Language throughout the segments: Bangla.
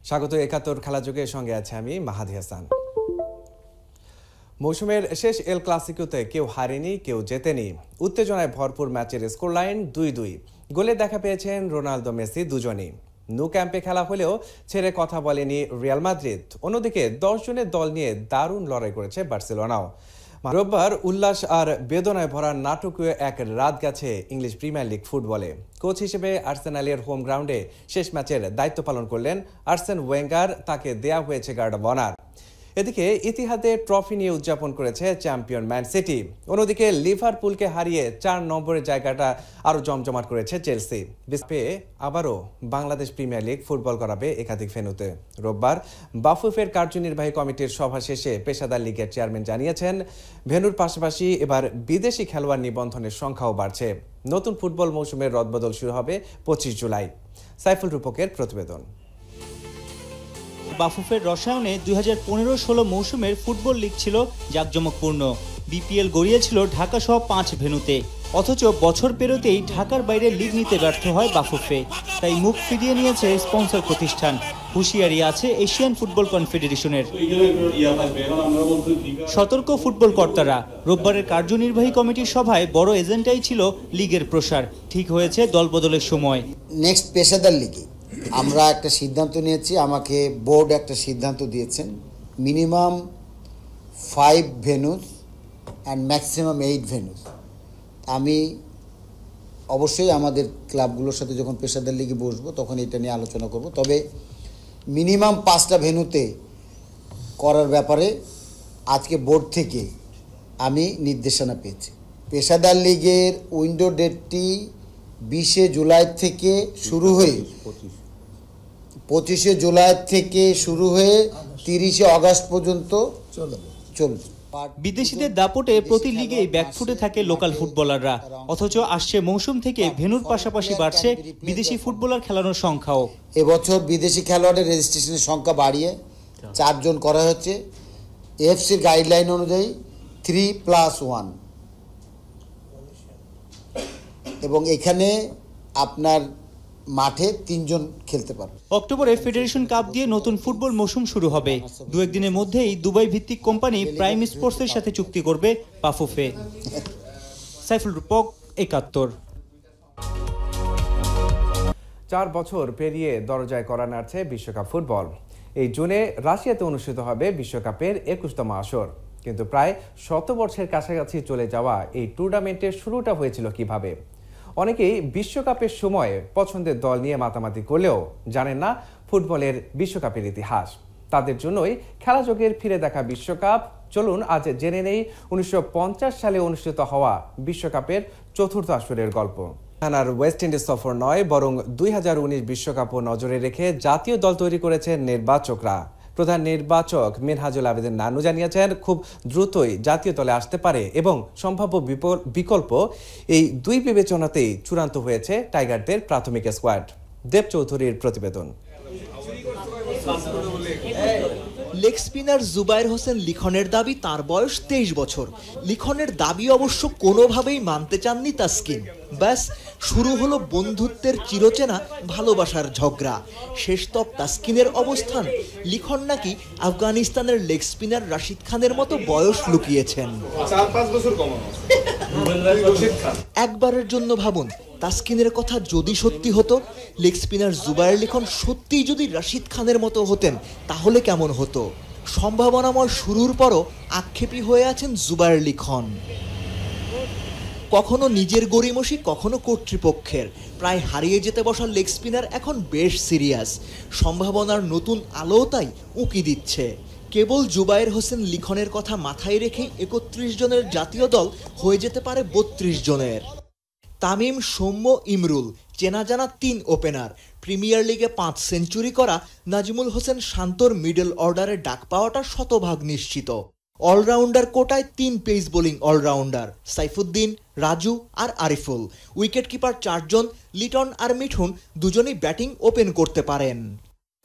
স্বাগত ৭১ খেলাযোগের সঙ্গে আছে আমি মাহাদি হাসান। মৌসুমের শেষ এল ক্লাসিকোতে কেউ হারেনি, কেউ জেতেনি। উত্তেজনায় ভরপুর ম্যাচের স্কোর লাইন ২-২। গোলে দেখা পেয়েছেন রোনালদো, মেসি দুজনই। নো ক্যাম্পে খেলা হলেও ছেড়ে কথা বলেনি রিয়াল মাদ্রিদ। অন্যদিকে ১০ জনের দল নিয়ে দারুণ লড়াই করেছে বার্সেলোনাও। রোববার উল্লাস আর বেদনায় ভরা নাটকীয় এক রাত গেছে ইংলিশ প্রিমিয়ার লিগ ফুটবলে। কোচ হিসেবে আর্সেনালের হোম গ্রাউন্ডে শেষ ম্যাচের দায়িত্ব পালন করলেন আর্সেন ওয়েঙ্গার। তাকে দেয়া হয়েছে গার্ড অব অনার। এদিকে ইতিহাদে ট্রফি নিয়ে উদযাপন করেছে চ্যাম্পিয়ন ম্যান সিটি। অন্যদিকে লিভারপুলকে হারিয়ে ৪ নম্বরের জায়গাটা আরও জমজমাট করেছে চেলসি। পেয়ে আবারও বাংলাদেশ প্রিমিয়ার লিগ ফুটবল করাবে একাধিক ভেন্যুতে। রোববার বাফুফের কার্যনির্বাহী কমিটির সভা শেষে পেশাদার লিগের চেয়ারম্যান জানিয়েছেন, ভেন্যুর পাশাপাশি এবার বিদেশি খেলোয়াড় নিবন্ধনের সংখ্যাও বাড়ছে। নতুন ফুটবল মৌসুমের রদবদল শুরু হবে ২৫ জুলাই। সাইফুল রূপকের প্রতিবেদন। বাফুফের রসায়নে ২০১৫-১৬ মৌসুমের ফুটবল লিগ ছিল জাঁকজমকপূর্ণ। বিপিএল গড়িয়েছিল ঢাকা সহ ৫ ভেন্যুতে। অথচ বছর পেরোতেই ঢাকার বাইরে লিগ নিতে ব্যর্থ হয় বাফুফে। তাই মুখ ফিরিয়ে নিয়েছে স্পন্সর প্রতিষ্ঠান। হুঁশিয়ারি আছে এশিয়ান ফুটবল কনফেডারেশনের। সতর্ক ফুটবল কর্তারা। রোববারের কার্যনির্বাহী কমিটির সভায় বড় এজেন্ডাই ছিল লিগের প্রসার। ঠিক হয়েছে দলবদলের সময়। নেক্সট পেশাদার লিগে আমরা একটা সিদ্ধান্ত নিয়েছি, আমাকে বোর্ড একটা সিদ্ধান্ত দিয়েছেন, মিনিমাম 5 ভেন্যুস অ্যান্ড ম্যাক্সিমাম 8 ভেন্যুস। আমি অবশ্যই আমাদের ক্লাবগুলোর সাথে যখন পেশাদার লিগে বসবো তখন এটা নিয়ে আলোচনা করব। তবে মিনিমাম 5টা ভেন্যুতে করার ব্যাপারে আজকে বোর্ড থেকে আমি নির্দেশনা পেয়েছি। পেশাদার লিগের উইন্ডো ডেটটি 20 জুলাই থেকে শুরু হয়ে 25 জুলাই থেকে শুরু হয়ে 30 আগস্ট পর্যন্ত চলবে। বিদেশিদের দাপটে প্রতি লিগেই ব্যাকফুটে থাকে লোকাল ফুটবলাররা। অথচ আসছে মৌসুম থেকে ভেন্যুর পাশাপাশি বাড়ছে বিদেশি ফুটবলার খেলানোর সংখ্যাও। এবছর বিদেশি খেলোয়াড়ের রেজিস্ট্রেশনের সংখ্যা বাড়িয়ে 4 জন করা হচ্ছে। এএফসির গাইডলাইন অনুযায়ী 3+1, এবং এখানে আপনার মাঠে 3 জন খেলতে পারবে। অক্টোবরে ফেডারেশন কাপ দিয়ে নতুন ফুটবল মৌসুম শুরু হবে। ২-১ দিনের মধ্যেই দুবাই ভিত্তিক কোম্পানি প্রাইম স্পোর্টসের সাথে চুক্তি করবে বাফুফে। সাইফুল রূপক, ৭১। ৪ বছর পেরিয়ে দরজায় করা নাড়ছে বিশ্বকাপ ফুটবল। এই জুনে রাশিয়াতে অনুষ্ঠিত হবে বিশ্বকাপের ২১তম আসর। কিন্তু প্রায় ১০০ বছরের কাছাকাছি চলে যাওয়া এই টুর্নামেন্টের শুরুটা হয়েছিল কিভাবে? অনেকেই বিশ্বকাপের সময় পছন্দের দল নিয়ে মাতামাতি করলেও জানেন না ফুটবলের বিশ্বকাপের ইতিহাস। তাদের জন্যই খেলাযোগের ফিরে দেখা বিশ্বকাপ। চলুন আজ জেনে নেই ১৯৫০ সালে অনুষ্ঠিত হওয়া বিশ্বকাপের চতুর্থ আসরের গল্প। আর ওয়েস্ট ইন্ডিজ সফর নয়, বরং ২০১৯ বিশ্বকাপও নজরে রেখে জাতীয় দল তৈরি করেছেন নির্বাচকরা। প্রধান নির্বাচক মিনহাজুল আবেদিন নানু জানিয়েছেন, খুব দ্রুতই জাতীয় দলে আসতে পারে এবং সম্ভাব্য বিকল্প এই দুই বিবেচনাতেই চূড়ান্ত হয়েছে টাইগারদের প্রাথমিক স্কোয়াড। দেব চৌধুরীর প্রতিবেদন। লেগ স্পিনার জুবায়ের হোসেন লিখনের দাবি তার বয়স 23 বছর। লিখনের দাবি অবশ্য কোনোভাবেই মানতে চাননি তাসকিন। ব্যাস শুরু হলো বন্ধুত্বের চিরচেনা ভালোবাসার ঝগড়া। শেষতক তাসকিনের অবস্থান, লিখন নাকি আফগানিস্তানের লেগ স্পিনার রাশিদ খানের মতো বয়স লুকিয়েছেন। 4-5 বছর কম। একবারের জন্য ভাবুন, তাসকিনের কথা যদি সত্যি হতো, লেগ স্পিনার জুবায়ের লিখন সত্যিই যদি রাশিদ খানের মতো হতেন, তাহলে কেমন হতো? সম্ভাবনাময় শুরুর পরও আক্ষেপী হয়ে আছেন জুবায়ের লিখন। কখনো নিজের গড়িমসি, কখনো কর্তৃপক্ষের। প্রায় হারিয়ে যেতে বসা লেগ স্পিনার এখন বেশ সিরিয়াস। সম্ভাবনার নতুন আলো তাই উঁকি দিচ্ছে। কেবল জুবায়ের হোসেন লিখনের কথা মাথায় রেখেই ৩১ জনের জাতীয় দল হয়ে যেতে পারে ৩২ জনের। তামিম, সৌম্য, ইমরুল চেনা জানা ৩ ওপেনার। প্রিমিয়ার লিগে ৫ সেঞ্চুরি করা নাজিমুল হোসেন শান্তর মিডল অর্ডারে ডাক পাওয়াটা শতভাগ নিশ্চিত। অলরাউন্ডার কোটায় ৩ pace bowling allrounder, Saifuddin, Raju আর আরিফুল। উইকেট কিপার ৪ জন, লিটন আর মিঠুন দুজনেই ব্যাটিং ওপেন করতে পারেন।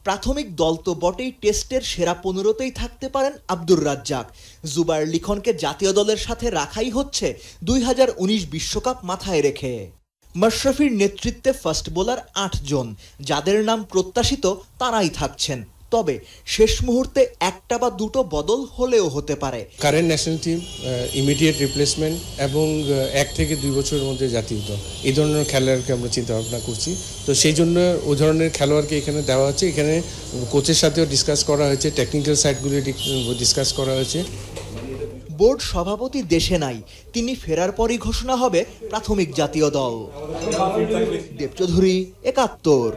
প্রাথমিক দল তো বটেই, টেস্টের সেরা ১৫তেই থাকতে পারেন আব্দুর রাজ্জাক। জুবায়ের লিখনকে জাতীয় দলের সাথে রাখাই হচ্ছে ২০১৯ বিশ্বকাপ মাথায় রেখে। মাশরাফির নেতৃত্বে ফাস্ট বোলার ৮ জন, যাদের নাম প্রত্যাশিত তারাই থাকছেন। তবে শেষ মুহূর্তে একটা বা দুটো বদল হলেও হতে পারে। Current national team, immediate replacement এবং 1 থেকে 2 বছরের মধ্যে জাতীয় দল, এই ধরনের খেলোয়াড়কে আমরা চিন্তা ভাবনা করছি। তো সেই জন্য ওই ধরনের খেলোয়াড়কে এখানে দেওয়া হচ্ছে। এখানে কোচের সাথেও ডিসকাস করা হয়েছে, টেকনিক্যাল সাইডগুলি ডিসকাস করা হয়েছে। বোর্ড সভাপতি দেশে নাই, তিনি ফেরার পরই ঘোষণা হবে প্রাথমিক জাতীয় দল। দেবচৌধুরী, ৭১।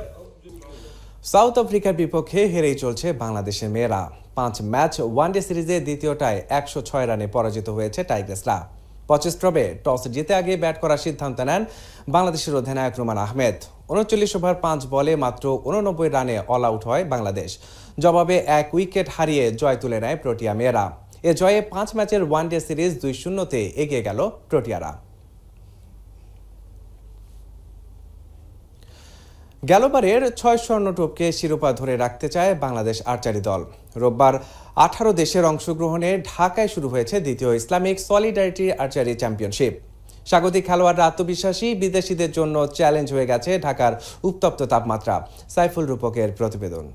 সাউথ আফ্রিকার বিপক্ষে হেরেই চলছে বাংলাদেশের মেয়েরা। 5 ম্যাচ ওয়ানডে সিরিজে দ্বিতীয়টায় 106 রানে পরাজিত হয়েছে টাইগ্রেসরা। 25 টবে টস জিতে আগে ব্যাট করার সিদ্ধান্ত নেন বাংলাদেশের অধিনায়ক রুমান আহমেদ। 39 ওভার 5 বলে মাত্র 89 রানে অল আউট হয় বাংলাদেশ। জবাবে 1 উইকেট হারিয়ে জয় তুলে নেয় প্রোটিয়া মেয়েরা। এ জয়ে 5 ম্যাচের ওয়ানডে সিরিজ 2-0-তে এগিয়ে গেল প্রোটিয়ারা। গেলবারের 6 স্বর্ণটোপকে শিরোপা ধরে রাখতে চায় বাংলাদেশ আর্চারি দল। রোববার 18 দেশের অংশগ্রহণে ঢাকায় শুরু হয়েছে দ্বিতীয় ইসলামিক সলিডারিটি আর্চারি চ্যাম্পিয়নশিপ। স্বাগতিক খেলোয়াড়রা আত্মবিশ্বাসী, বিদেশিদের জন্য চ্যালেঞ্জ হয়ে গেছে ঢাকার উত্তপ্ত তাপমাত্রা। সাইফুল রূপকের প্রতিবেদন।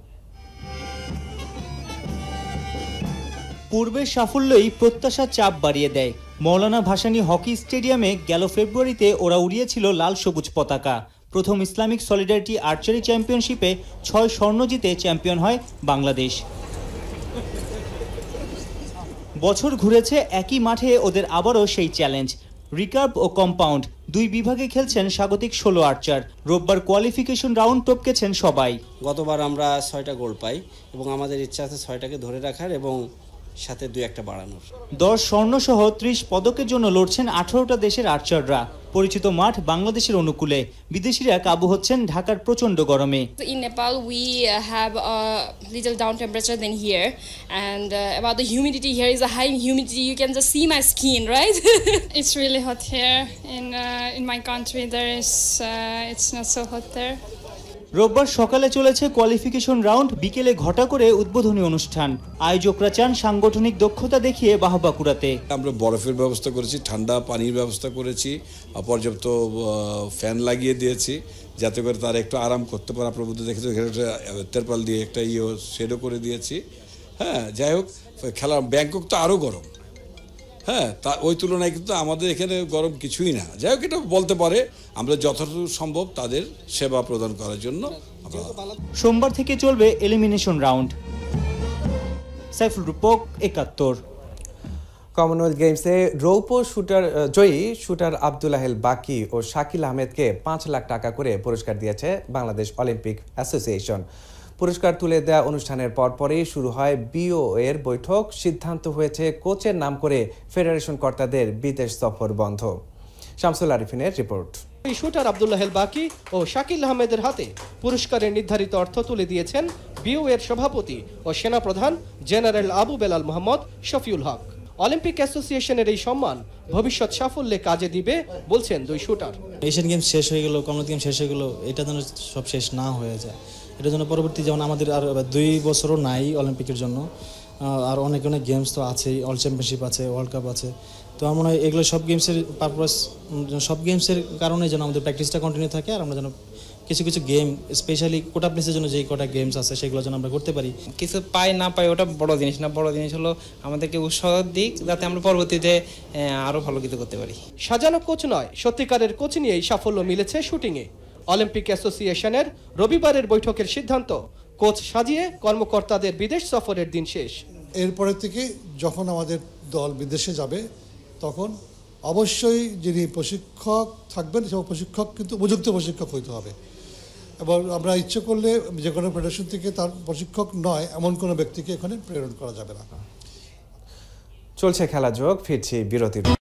পূর্বের সাফল্যই প্রত্যাশার চাপ বাড়িয়ে দেয়। মৌলানা ভাসানী হকি স্টেডিয়ামে গেল ফেব্রুয়ারিতে ওরা উড়িয়েছিল লাল সবুজ পতাকা। প্রথম ইসলামিক সলিডারিটি আর্চারি চ্যাম্পিয়নশিপে 6 স্বর্ণ জিতে চ্যাম্পিয়ন হয় বাংলাদেশ। বছর ঘুরেছে, একই মাঠে ওদের আবারও সেই চ্যালেঞ্জ। রিকার্ভ ও কম্পাউন্ড 2 বিভাগে খেলছেন স্বাগতিক 16 আর্চার। রোববার কোয়ালিফিকেশন রাউন্ড টপকেছেন সবাই। গতবার আমরা 6টা গোল পাই এবং আমাদের ইচ্ছা আছে 6টাকে ধরে রাখার এবং সাথে 2-1টা বাড়ানোর। 10 স্বর্ণ সহ 30 পদকের জন্য লড়ছেন 18টা দেশের আর্চাররা। পরিচিত মাঠ বাংলাদেশের অনুকূলে, বিদেশিরা কাবু হচ্ছেন ঢাকার প্রচন্ড গরমে। In Nepal we have a little down temperature than here, and about the humidity here is a high humidity. You can just see my skin, right? It's really hot here. In my country there is it's not so hot there. রোববার সকালে চলেছে কোয়ালিফিকেশন রাউন্ড, বিকেলে ঘটা করে উদ্বোধনী অনুষ্ঠান। আয়োজকরা চান সাংগঠনিক দক্ষতা দেখিয়ে বাহবা কুড়াতে। আমরা বরফের ব্যবস্থা করেছি, ঠান্ডা পানির ব্যবস্থা করেছি, পর্যাপ্ত ফ্যান লাগিয়ে দিয়েছি যাতে করে তারা একটু আরাম করতে পারে। আপনার মধ্যে দেখেছি তেরপাল দিয়ে একটা শেডও করে দিয়েছি। হ্যাঁ, যাই হোক, খেলা ব্যাংকক তো আরও গরম। হ্যাঁ, তা ওই তুলনায় কিন্তু আমাদের এখানে গরম কিছুই না। যাই হোক, এটা বলতে পারে আমরা যতটুকু সম্ভব তাদের সেবা প্রদান করার জন্য। সোমবার থেকে চলবে এলিমিনেশন রাউন্ড। সাইফুল রূপক, ৭১। কমনওয়েলথ গেমসে রৌপ্য জয়ী শুটার আব্দুল্লাহেল বাকি ও শাকিল আহমেদকে 5 লাখ টাকা করে পুরস্কার দিয়েছে বাংলাদেশ অলিম্পিক অ্যাসোসিয়েশন। পুরস্কার তুলে দেওয়া অনুষ্ঠানের পরপরই শুরু হয় বিও এর বৈঠক। সিদ্ধান্ত হয়েছে কোচের নাম করে ফেডারেশন কর্তাদের বিদেশ সফর বন্ধ। শামসুল আরিফিনের রিপোর্ট। শুটার আব্দুল্লাহেল বাকি ও শাকিল আহমেদের হাতে পুরস্কারের নির্ধারিত অর্থ তুলে দিয়েছেন বিও এর সভাপতি ও সেনাপ্রধান জেনারেল আবু বেলাল মোহাম্মদ শফিউল হক। অলিম্পিক অ্যাসোসিয়েশনের এই সম্মান ভবিষ্যৎ সাফল্যে কাজে দিবে বলছেন 2 শুটার। এশিয়ান গেমস শেষ হয়ে গেল, কমনওয়েলথ গেমস শেষ হয়ে গেল, এটা যেন সব শেষ না হয়ে যায়। এটার জন্য পরবর্তী যেমন আমাদের আর 2 বছরও নাই অলিম্পিকের জন্য, আর অনেক অনেক গেমস তো আছেই, ওয়ার্ল্ড চ্যাম্পিয়নশিপ আছে, ওয়ার্ল্ড কাপ আছে। তো আমার মনে হয় এগুলো সব গেমসের পারপাস, সব গেমসের কারণে যেন আমাদের প্র্যাকটিসটা কন্টিনিউ থাকে, আর আমরা যেন কিছু কিছু গেম স্পেশালি কোটা প্লেসের জন্য যেই কটা গেমস আছে সেগুলো যেন আমরা করতে পারি। কিছু পাই না পাই ওটা বড় জিনিস না, বড় জিনিস হলো আমাদেরকে উৎসাহ দিক যাতে আমরা পরবর্তীতে আরও ভালো কিছু করতে পারি। সাজানো কোচ নয়, সত্যিকারের কোচ নিয়েই সাফল্য মিলেছে শুটিংয়ে। অলিম্পিক অ্যাসোসিয়েশনের রবিবারের বৈঠকের সিদ্ধান্ত, কোচ সাজিয়ে কর্মকর্তাদের বিদেশ সফরের দিন শেষ। এরপরে থেকে যখন আমাদের দল বিদেশে যাবে তখন অবশ্যই যিনি প্রশিক্ষক থাকবেন সেই প্রশিক্ষক কিন্তু উপযুক্ত প্রশিক্ষক হইতে হবে, এবং আমরা ইচ্ছে করলে যে কোনো ফেডারেশন থেকে তার প্রশিক্ষক নয় এমন কোনো ব্যক্তিকে এখানে প্রেরণ করা যাবে না। চলছে খেলা যোগ, ফিরছি বিরতির।